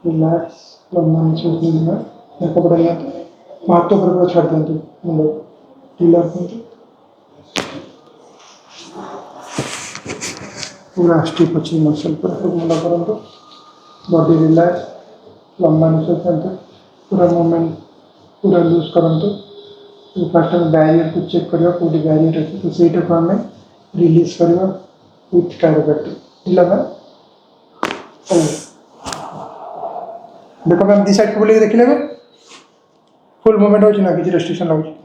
relax लंबा निश्वास लेना कपड़ा हाथ तो पूरा छाड़ दिया मुंड रिलैक्स पूरा स्टिफ अच्छी मसल पूरा मुंड करूँ बॉडी रिलैक्स लंबा निश्वास पूरा मूवमेंट पूरा लूज करूँ फास्ट बैरियर को चेक करवा कौटी बैरियर अच्छे तो सहीटा को आम रिलीज करवा विथ कायरोप्रैक्टर मैम देखो मैम दी साइड को बोलिए देखिले फुल मूवमेंट हो कि रेस्ट्रिक्शन लगुच